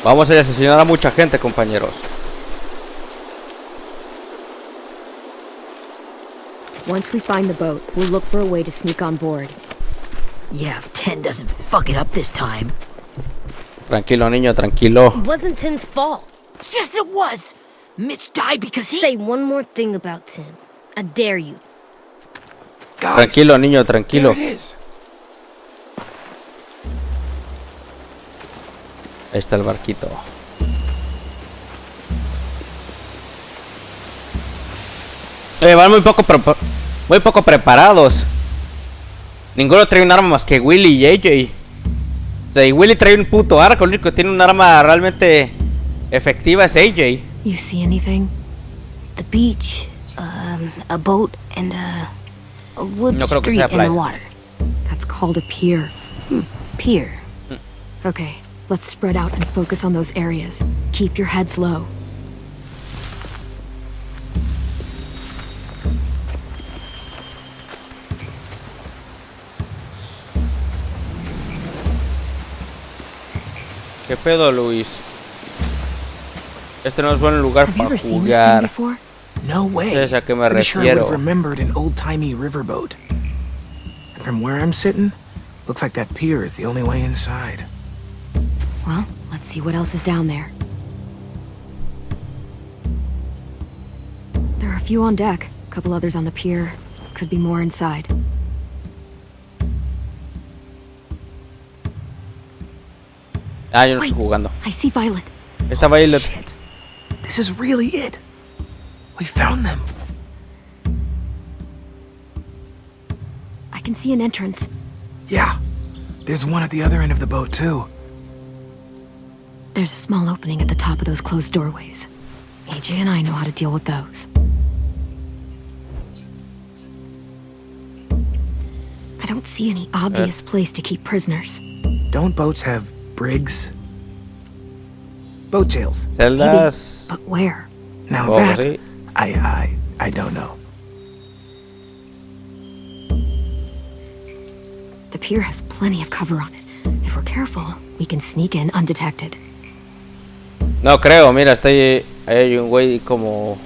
Vamos a asesinar a mucha gente, compañeros. Once we find the boat, we'll look for a way to sneak on board. Yeah, if 10 doesn't fuck it up this time. Tranquilo, niño, tranquilo. It wasn't Tin's fault. Yes, it was! Mitch died because he... Say one more thing about Tin. I dare you. Guys, Tranquilo, niño, tranquilo. there it is. Ahí está el barquito. Van muy poco preparados. Ninguno trae un arma más que Willy y AJ. O sea, y Willy trae un puto arco. El único que tiene un arma realmente efectiva es AJ. You see anything? The beach, a boat, and a wood No creo que street sea in the playa. water. That's called a pier. Pier. Okay, let's spread out and focus on those areas. Keep your heads low. ¿Qué pedo, Luis? Este no es buen lugar Have you para ever seen this thing jugar. before? No way. ¿Sabes a qué me Pretty sure I would refiero? have remembered an old-timey riverboat. And from where I'm sitting, looks like that pier is the only way inside. Well, let's see what else is down there. There are a few on deck, a couple others on the pier. Could be more inside. Ah, yo no Wait. estoy jugando. I see Violet. Esta Violet. Shit. This is really it. We found them. I can see an entrance. Yeah. There's one at the other end of the boat, too. There's a small opening at the top of those closed doorways. AJ and I know how to deal with those. I don't see any obvious place to keep prisoners. Don't boats have brigs? Boat jails. Celdas. But where? Now Oh, that, sí. I don't know. The pier has plenty of cover on it. If we're careful, we can sneak in undetected. No creo, mira, está ahí hay un güey como...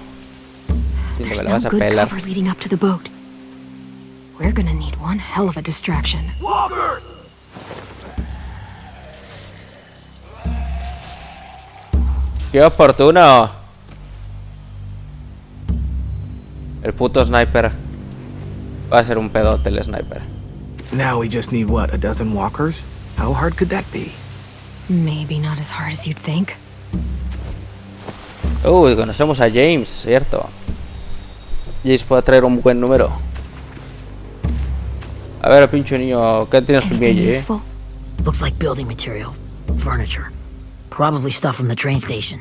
Sí, me There's la no vas a good pelar. cover leading up to the boat. We're gonna need one hell of a distraction. ¡Qué oportuno! El puto sniper. Va a ser un pedote el sniper. Now we just need, what, a dozen walkers? How hard could that be? Maybe not as hard as you'd think. Uy, conocemos a James, cierto. James puede traer un buen número. A ver, pinche niño, ¿qué tienes con mi Anything AJ, useful? Looks like building material. Furniture. Probably stuff from the train station.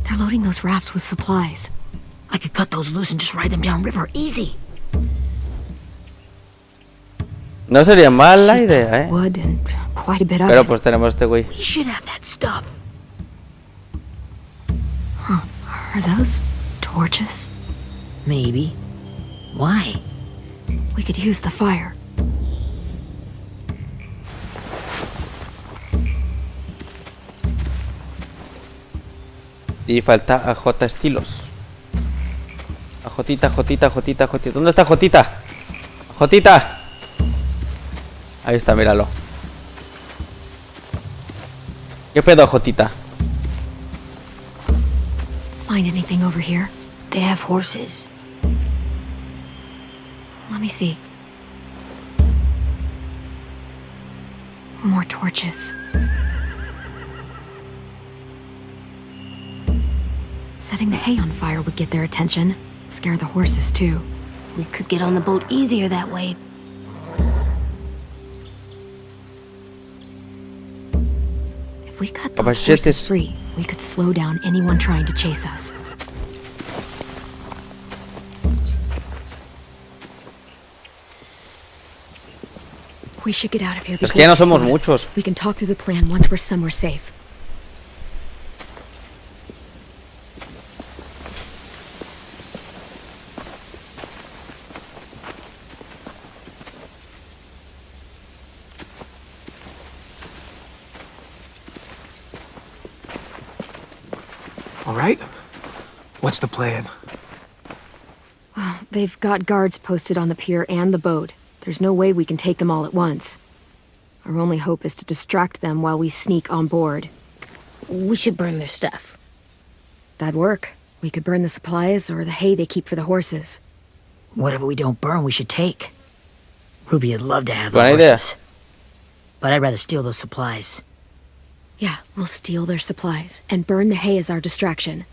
They're loading those rafts with supplies. I could cut those loose and just ride them downriver. Easy. No sería mala idea, Wood and quite a bit of Pero it. pues tenemos este güey. We should have that stuff. Are those torches? Maybe. Why? We could use the fire. Y falta a J estilos. A Jotita, Jotita, Jotita, Jotita. ¿Dónde está Jotita? Jotita. Ahí está, míralo. ¿Qué pedo, Jotita? Find anything over here? They have horses. Let me see. More torches. Setting the hay on fire would get their attention. Scare the horses, too. We could get on the boat easier that way. If we cut But those shit horses is- free, we could slow down anyone trying to chase us. We should get out of here Es before que ya no they somos spot us. muchos. We can talk through the plan once we're somewhere safe. All right. What's the plan? Well, they've got guards posted on the pier and the boat. There's no way we can take them all at once. Our only hope is to distract them while we sneak on board. We should burn their stuff. That'd work. We could burn the supplies or the hay they keep for the horses. Whatever we don't burn, we should take. Ruby would love to have the Buena idea. horses. But I'd rather steal those supplies. Yeah, we'll steal their supplies and burn the hay as our distraction.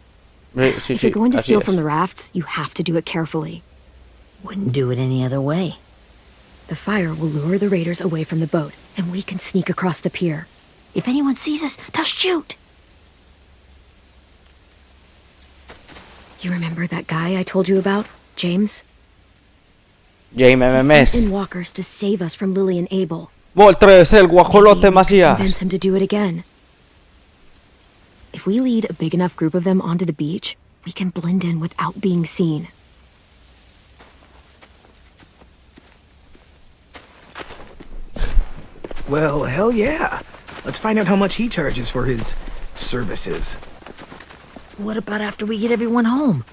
Sí, If you're going to así steal es. from the rafts, you have to do it carefully. Wouldn't do it any other way. The fire will lure the raiders away from the boat, and we can sneak across the pier. If anyone sees us, they'll shoot. You remember that guy I told you about? James? James He MMS. sent in walkers to save us from Lily and Abel. Moltres, el Maybe guajolote we could Macías. convince him to do it again. If we lead a big enough group of them onto the beach, we can blend in without being seen. Well, hell yeah. Let's find out how much he charges for his services. What about after we get everyone home?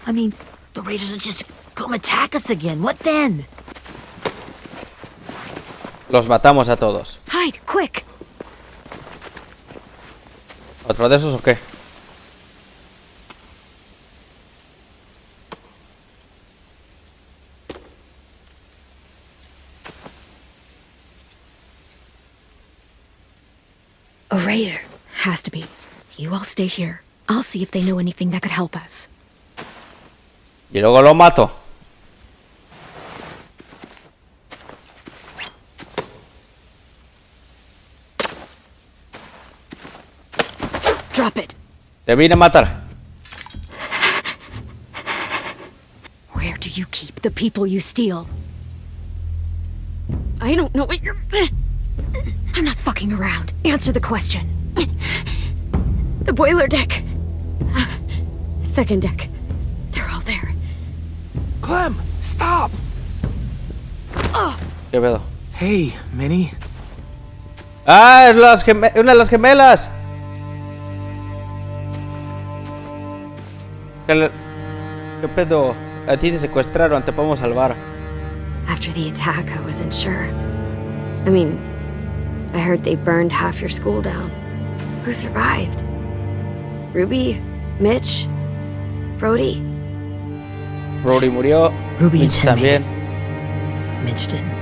I mean, the raiders will just come attack us again. What then? Los matamos a todos. Hide, quick! ¿Otro de esos o qué? A raider. Has to be. You all stay here. I'll see if they know anything that could help us. Y luego lo mato. Drop it. Te vine a matar. Where do you keep the people you steal? I don't know what you're... I'm not fucking around. Answer the question. The boiler deck. Second deck. They're all there. Clem, stop! ¿Qué pedo? Hey, Minnie. ¡Ah! Es una de las gemelas. ¿Qué pedo? A ti te secuestraron, te podemos salvar. After the attack, I wasn't sure. I mean, I heard they burned half your school down. Who survived? Ruby? Mitch? Brody? Brody murió. Ruby and Mitch Timmy. también. Mitch didn't.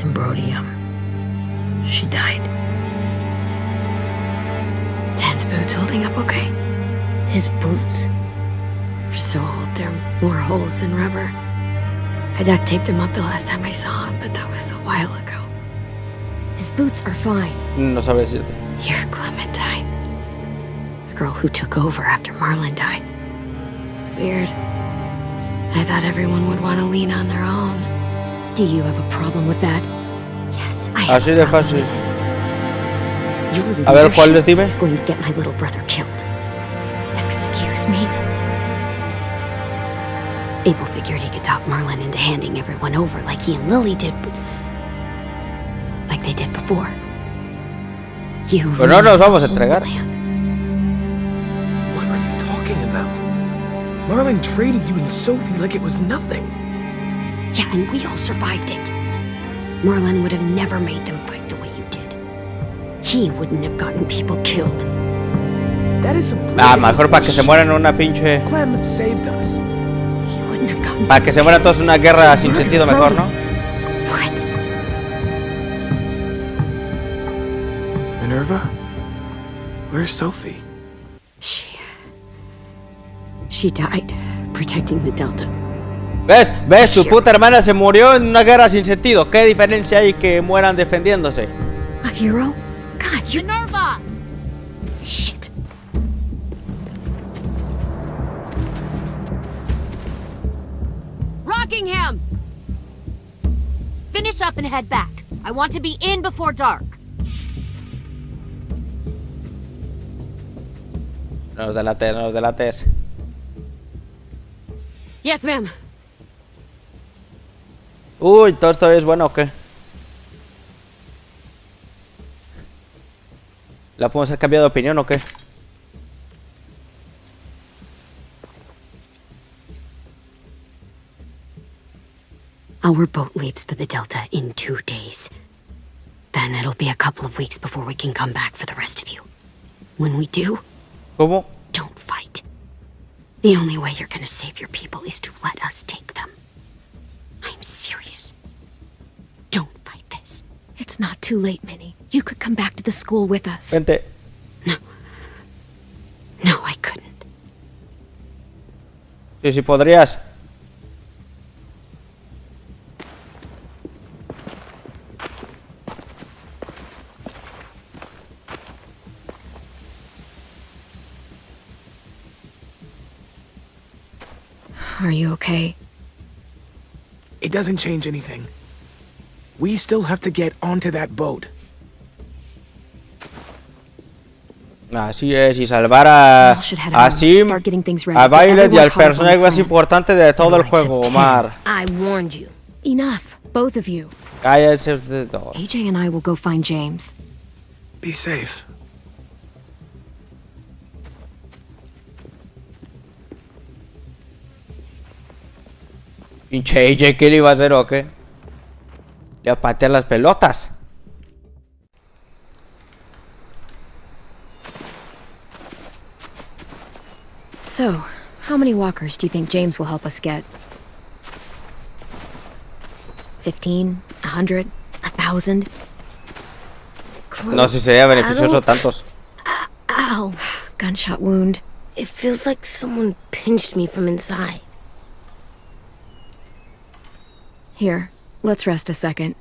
And Brody, she died. Dan's boots holding up okay? His boots. They're so old, there are more holes than rubber. I duct taped him up the last time I saw him, but that was a while ago. His boots are fine. No sabe decirte. You're Clementine. The girl who took over after Marlon died. It's weird. I thought everyone would want to lean on their own. Do you have a problem with that? Yes, I have Así a de problem fácil. with it. Your A ver, ¿cuál leadership dime? is going to get my little brother killed. Excuse me? Abel figured he could talk Marlon into handing everyone over like he and Lily did, but... like they did before. You Pero no nos ruined vamos a the whole entregar. plan. What are you talking about? Marlon traded you and Sophie like it was nothing. Yeah, and we all survived it. Marlon would have never made them fight the way you did. He wouldn't have gotten people killed. That is some Ah, pretty mejor para que se bullshit. mueran en una pinche... Clem saved us. He wouldn't have gotten... Para que se mueran todos en una guerra sin sentido mejor, ¿no? What? Minerva? Where's Sophie? She died protecting the Delta. ¿Ves? ¿Ves? Tu puta hermana se murió en una guerra sin sentido. ¿Qué diferencia hay que mueran defendiéndose? A hero? God, you... Minerva! Shit. Rockingham! Finish up and head back. I want to be in before dark. No nos delates, no nos delates. Yes, ma'am. Uy, ¿todo esto es bueno o qué? ¿La podemos haber cambiado de opinión o qué? Our boat leaves for the Delta in 2 days. Then it'll be a couple of weeks before we can come back for the rest of you. When we do, ¿Cómo? don't fight. The only way you're gonna save your people is to let us take them. I'm serious. Don't fight this. It's not too late, Minnie. You could come back to the school with us. Vente. No, I couldn't. Sí, sí podrías. Are you okay? It doesn't change anything. We still have to get onto that boat. Así es, y salvar a Sim, a Violet y al personaje más importante de todo el juego, Omar. I warned you. Enough, both of you. Cállense ustedes dos. AJ and I will go find James. Be safe. Pinche AJ, ¿qué le iba a hacer o qué? Le iba a patear las pelotas. So, how many walkers do you think James will help us get? 15? 100? 1,000? No sé si sería beneficioso tantos. Ow. Gunshot wound. It feels like someone pinched me from inside. Here, let's rest a second.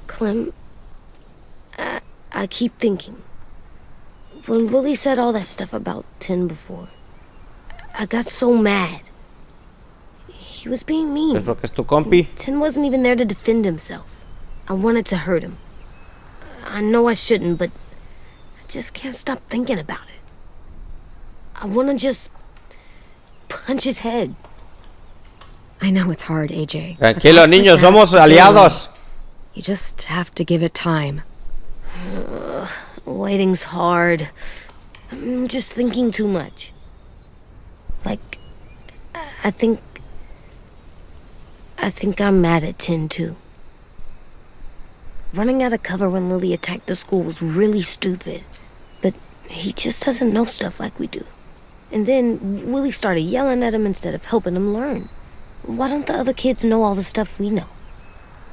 Clem, I keep thinking. When Willie said all that stuff about Tin before, I got so mad. He was being mean. Es porque es tu compi. Tin wasn't even there to defend himself. I wanted to hurt him. I know I shouldn't, but I just can't stop thinking about it. I want to just punch his head. I know it's hard, AJ. Tranquilo, niños, somos aliados. You just have to give it time. Waiting's hard. I'm just thinking too much. Like, I think I'm mad at Tin, too. Running out of cover when Lily attacked the school was really stupid. But he just doesn't know stuff like we do. And then Willie started yelling at him instead of helping him learn. Why don't the other kids know all the stuff we know?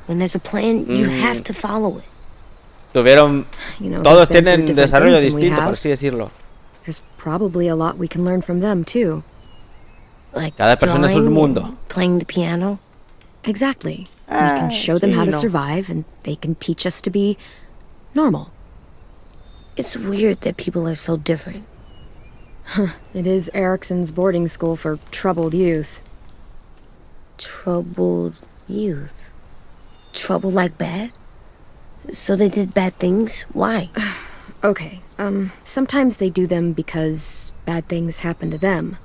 When there's a plan, you have to follow it. Tuvieron... Todos tienen desarrollo distinto, por así decirlo. There's probably a lot we can learn from them, too. Like Cada persona es un mundo. and playing the piano. Exactly. We can show them how to survive, and they can teach us to be normal. It's weird that people are so different. It is Erickson's boarding school for troubled youth. Troubled youth. Trouble like bad? So they did bad things? Why? Okay, sometimes they do them because bad things happen to them.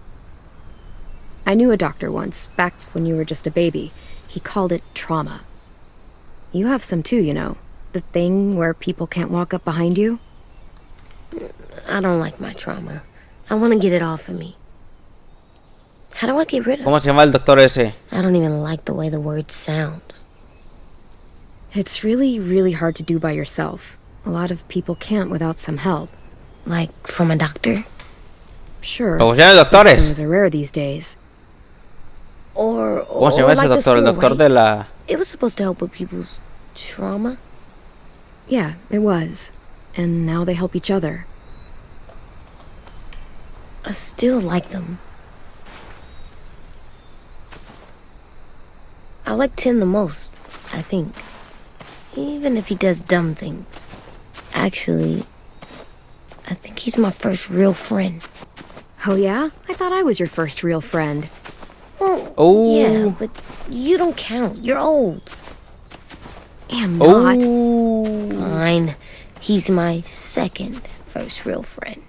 I knew a doctor once, back when you were just a baby. He called it trauma. You have some too, you know. The thing where people can't walk up behind you. I don't like my trauma. I want to get it off of me. How do I get rid of it? ¿Cómo se llama el doctor ese? I don't even like the way the word sounds. It's really, really hard to do by yourself. A lot of people can't without some help. Like, from a doctor? Sure. ¿Cómo se llaman los doctores? Things are rare these days. ¿Cómo se llama ese like the doctor? El school, doctor right? de la... It was supposed to help with people's trauma. Yeah, it was. And now they help each other. I still like them. I like Tin the most, I think. Even if he does dumb things. Actually, I think he's my first real friend. Oh yeah? I thought I was your first real friend. Well, Oh. yeah, but you don't count. You're old. Am not. Oh. Fine. He's my second first real friend.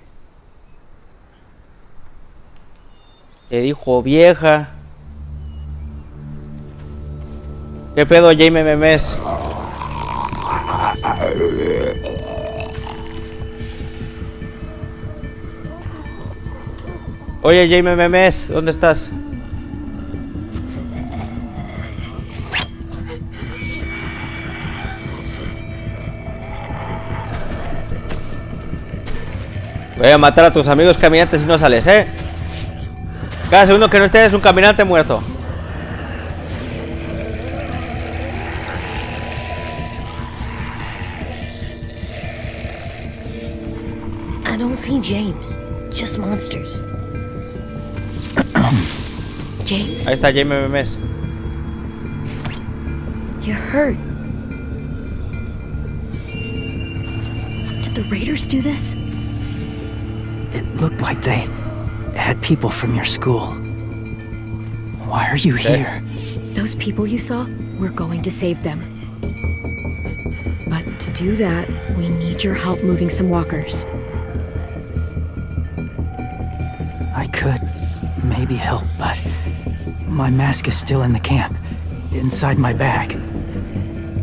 Te dijo vieja. ¿Qué pedo, Jaime Memes? Oye, Jaime Memes, ¿dónde estás? Voy a matar a tus amigos caminantes si no sales, ¿eh? Cada segundo que no estés es un caminante muerto. I don't see James. Just monsters. James, Ahí está Jaime Memes. You're hurt. Did the raiders do this? It looked like they had people from your school. Why are you here? Those people you saw, we're going to save them. But to do that, we need your help moving some walkers. I could maybe help, but my mask is still in the camp, inside my bag.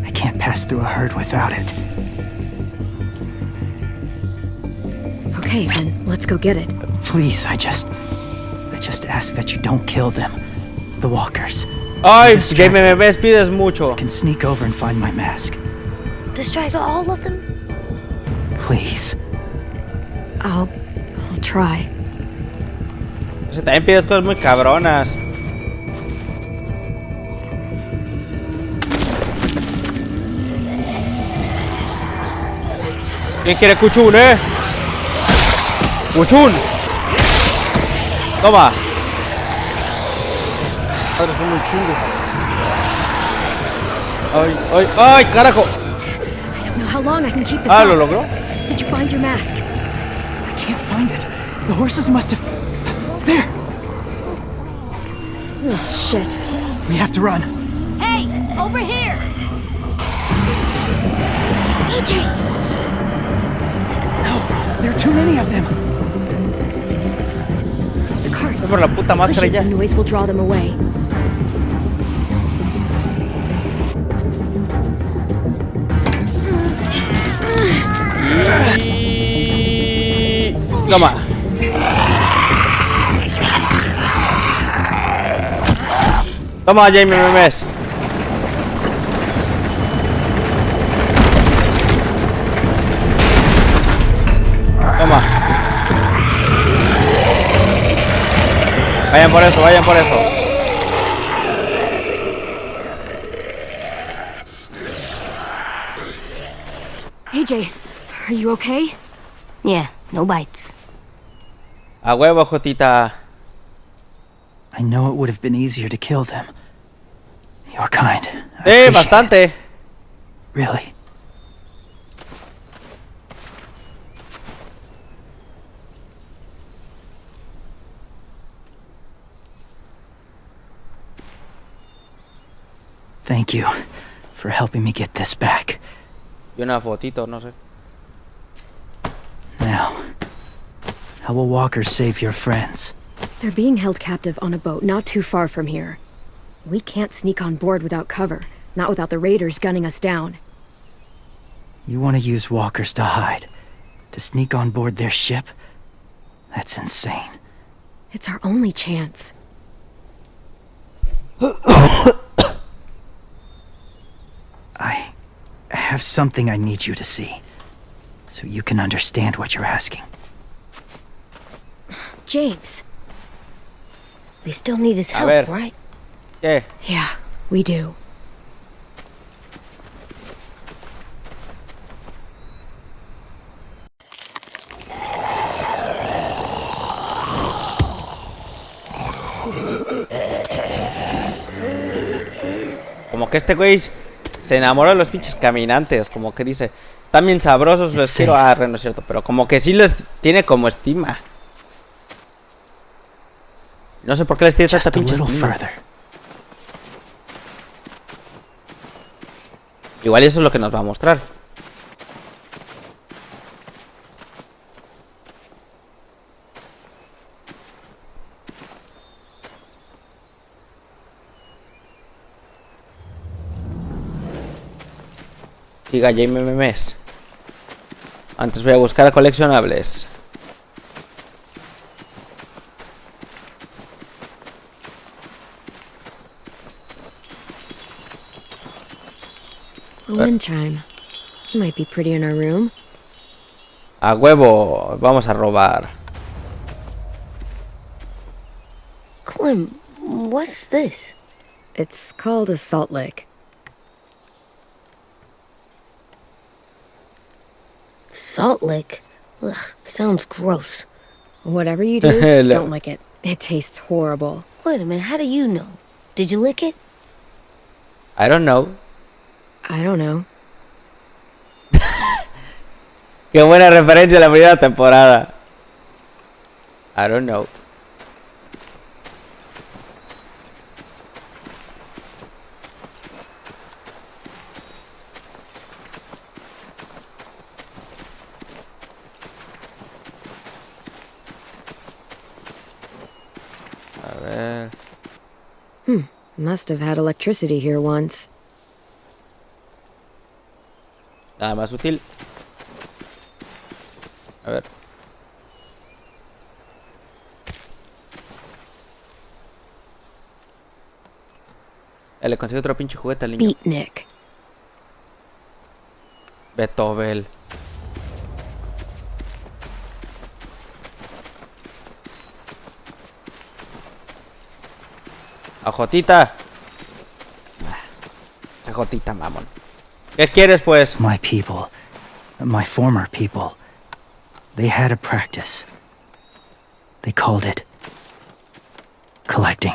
I can't pass through a herd without it. Okay, then let's go get it. Please, I just ask that you don't kill them. The walkers. Ay, Distract Jaime Memes, pides mucho. I can sneak over and find my mask. distract all of them? Please. I'll try. O sea, también pides cosas muy cabronas. ¿Quién quiere cuchún, ¡Cuchún! Toma. Madre, son un chingo. Ay, ay, ay, carajo. I don't know how long I can keep this Ah, up. lo logró. Did you find your mask? I can't find it. The horses must have... There! Oh, shit. We have to run. Hey, over here! AJ! No, there are too many of them. The cart. Ve por la puta Push máscara it, ya. the noise will draw them away. Y... Toma. Toma, Jaime Memes. Toma. Vayan por eso, vayan por eso. AJ, are you okay? Yeah, no bites. A huevo, Jotita. I know it would have been easier to kill them. You're kind. I Sí, appreciate bastante. it. Really. Thank you for helping me get this back. Y una fotito, no sé. Now, how will walkers save your friends? They're being held captive on a boat not too far from here. We can't sneak on board without cover, not without the raiders gunning us down. You want to use walkers to hide? To sneak on board their ship? That's insane. It's our only chance. I have something I need you to see, so you can understand what you're asking. James. We still need his A help, ver. right? ¿Qué? Yeah, we do. Como que este güey se enamoró de los pinches caminantes. Como que dice, están bien sabrosos, los quiero. Ah, no es cierto. Pero como que sí les tiene como estima. No sé por qué les tiene tanta Just a pinche little estima. further. Igual eso es lo que nos va a mostrar. Siga JMMS. Antes voy a buscar coleccionables. A wind chime. Might be pretty in our room. A huevo, vamos a robar. Clem, what's this? It's called a salt lick. Salt lick? Ugh, sounds gross. Whatever you do, don't lick it. It tastes horrible. Wait a minute, how do you know? Did you lick it? I don't know. I don't know. Qué buena referencia a la primera temporada. I don't know. A ver. Must have had electricity here once. Nada más útil. A ver. Le consigo otro pinche juguete al niño. Beatnik. Beethoven. Ajotita. Ajotita, mamón. ¿Qué quieres, pues? My people, my former people, they had a practice. They called it collecting.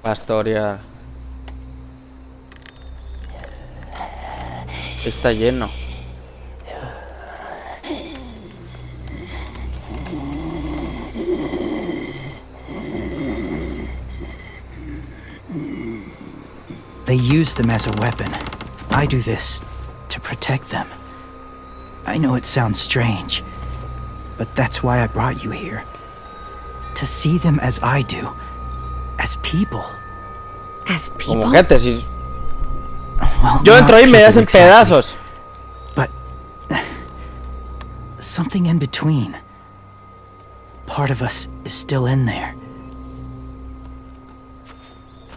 Pastorear. Está lleno. They use them as a weapon. I do this to protect them. I know it sounds strange, but that's why I brought you here. To see them as I do. As people. As people? Como gente, si... Well, Yo not entro ahí y me people hacen exactly, pedazos. But... something in between. Part of us is still in there.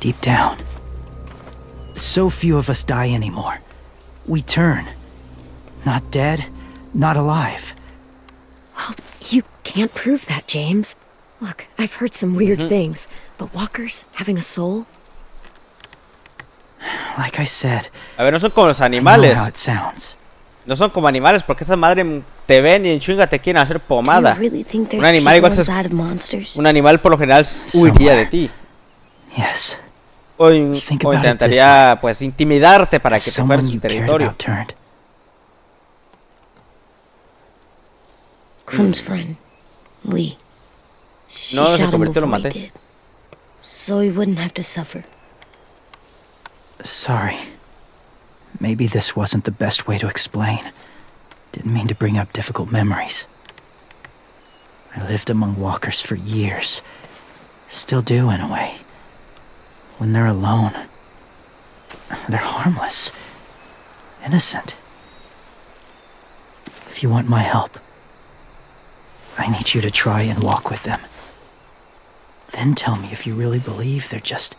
Deep down. So few of us die anymore. We turn. Not dead, not alive. Well, you can't prove that, James. Look, I've heard some weird things, but walkers having a soul? Like I said, A ver, no son como los I know animales. how it sounds. No son como animales porque esa madre te ven y en chinga te quieren hacer Do pomada. you really think there's Un animal people igual se... inside of monsters? Un animal por lo general huiría de ti. Yes. O, Think o about it intentaría pues intimidarte para que te fueras Someone su you cared territorio. about turned. Clem's friend, Lee. She No, se shot him convirtió, lo before he maté. did. So he wouldn't have to suffer. Sorry. Maybe this wasn't the best way to explain. Didn't mean to bring up difficult memories. I lived among walkers for years. Still do, in a way. When they're alone, they're harmless. Innocent. If you want my help, I need you to try and walk with them. Then tell me if you really believe they're just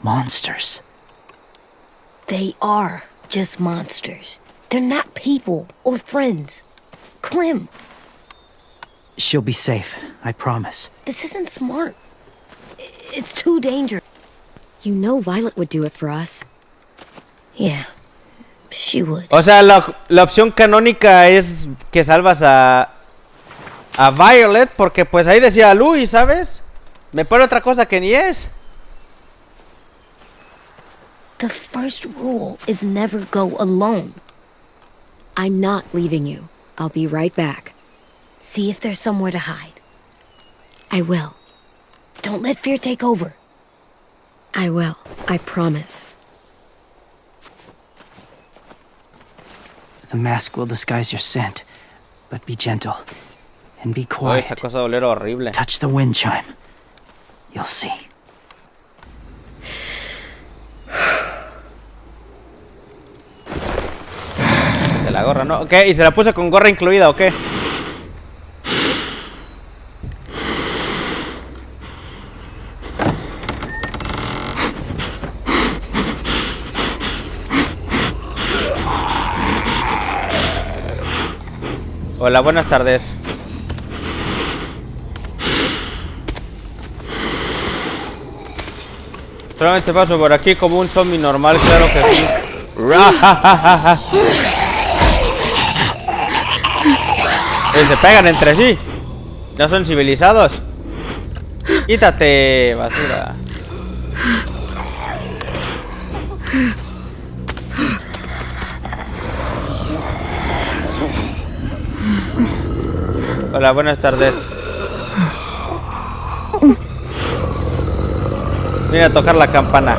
monsters. They are just monsters. They're not people or friends. Clem, She'll be safe, I promise. this isn't smart. It's too dangerous. You know Violet would do it for us. Yeah, she would. O sea, la opción canónica es que salvas a Violet porque pues ahí decía Louis, ¿sabes? Me pone otra cosa que ni es. The first rule is never go alone. I'm not leaving you. I'll be right back. See if there's somewhere to hide. I will. Don't let fear take over. I will. I promise. The mask will disguise your scent, but be gentle and be Uy, quiet. esa cosa de oler horrible. Touch the wind chime. You'll see. De la gorra, ¿no? Ok, ¿y se la puse con gorra incluida o qué? Hola, buenas tardes. Solamente paso por aquí como un zombie normal, claro que sí. Se pegan entre sí. No son civilizados. Quítate, basura. Hola, buenas tardes. Vine a tocar la campana.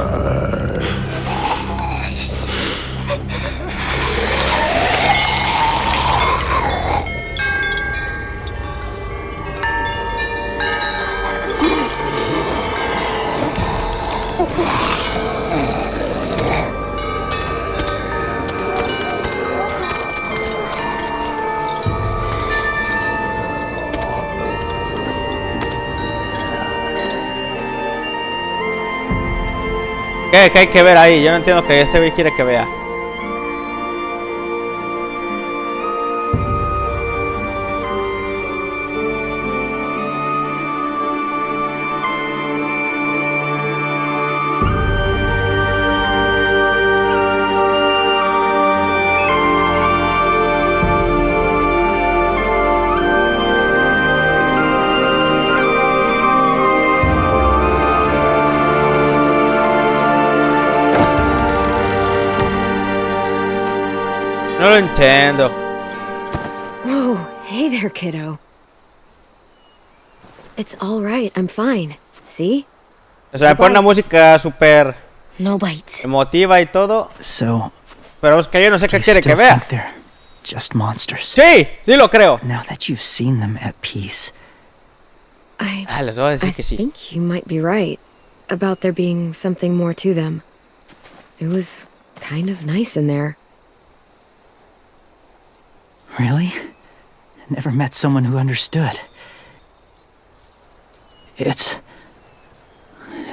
¿Qué hay que ver ahí? Yo no entiendo que este güey quiere que vea. No lo entiendo. Whoa, hey there, kiddo. It's all right, I'm fine. See? O sea, me pone una música súper No bites. emotiva y todo. So, Pero es que yo no sé do qué you quiere que still vea. think they're just monsters? Sí, sí lo creo. Now that you've seen them at peace, Les voy a I decir que sí. think you might be right about there being something more to them. It was kind of nice in there. really? I never met someone who understood.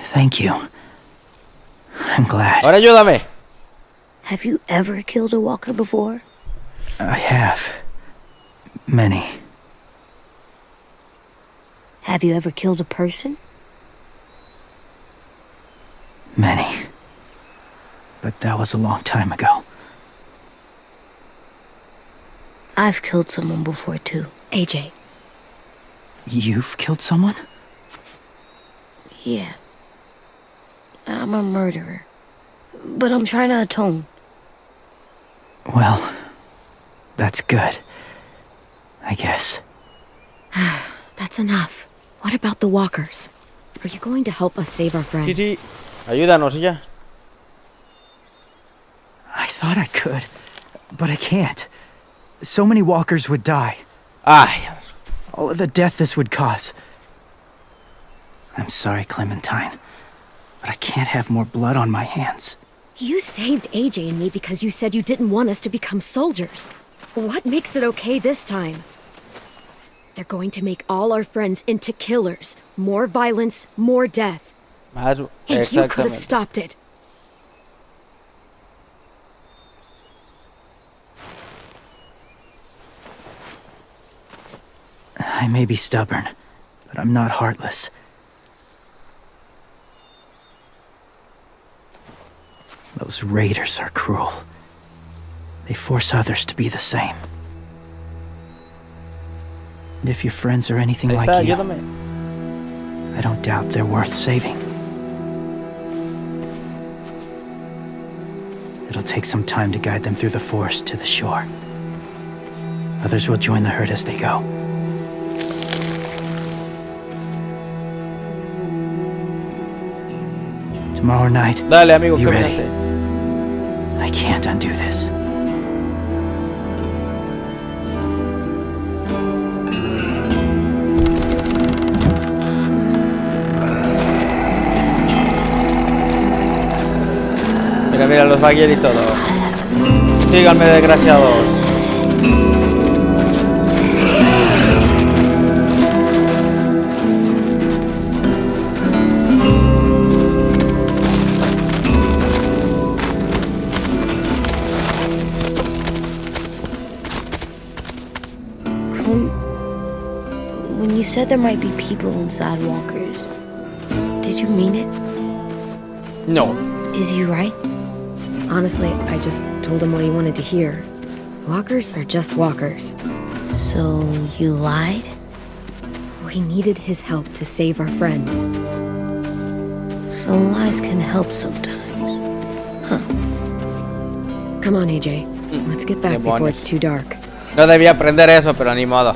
Thank you. I'm glad. Ahora ayúdame. Have you ever killed a walker before? I have. Many. Have you ever killed a person? Many. But that was a long time ago. I've killed someone before too. AJ, You've killed someone? Yeah. I'm a murderer. But I'm trying to atone. Well, that's good. I guess. that's enough. What about the walkers? Are you going to help us save our friends? Sí, sí. Ayúdanos y ya. I thought I could, but I can't. So many walkers would die. Ay. All of the death this would cause. I'm sorry, Clementine, but I can't have more blood on my hands. You saved AJ and me because you said you didn't want us to become soldiers. What makes it okay this time? They're going to make all our friends into killers. More violence, more death. Más, And you could have exactamente. stopped it. I may be stubborn, but I'm not heartless. Those raiders are cruel. They force others to be the same. And if your friends are anything Ahí like está, you, ayúdame. I don't doubt they're worth saving. It'll take some time to guide them through the forest to the shore. Others will join the herd as they go. Tomorrow night, Dale, amigo, be ready. caminante. I can't undo this. Mira, mira, los va a guiar y todo. Síganme, desgraciados. When you said there might be people inside walkers, did you mean it? No. Is he right? Honestly, I just told him what he wanted to hear. Walkers are just walkers. So you lied? We needed his help to save our friends. So lies can help sometimes. Come on, AJ. Let's get back before Demonios. it's too dark. No debía aprender eso, pero ni modo.